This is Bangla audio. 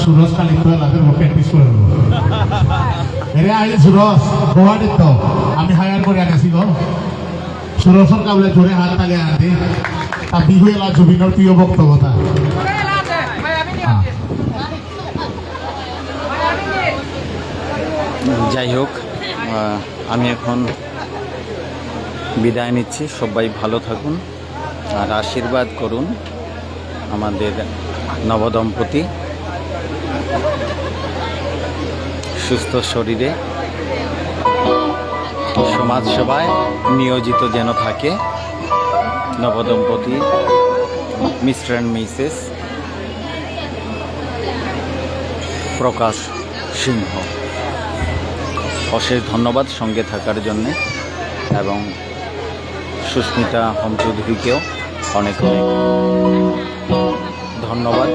সুরজ কালি তো এলাকার প্র্যাকটিস করে দেবো এরে আই সুরজ গুয়াহাটির তো আমি হায়ার করে আনেছি গো সুরজর কাবলে জোরে হাত তালে আনতে তা বিহু এলা জুবিনের প্রিয় বক্তব্যতা যাই হোক আমি এখন বিদায় নিচ্ছি। সবাই ভালো থাকুন আর আশীর্বাদ করুন আমাদের নবদম্পতি সুস্থ শরীরে সমাজ সেবায় নিয়োজিত যেন থাকে নবদম্পতি মিস্টার অ্যান্ড মিসেস প্রকাশ সিংহ। অশেষ ধন্যবাদ সঙ্গে থাকার জন্যে এবং সুস্মিতা হোম চৌধুরীকেও অনেক অনেক ধন্যবাদ।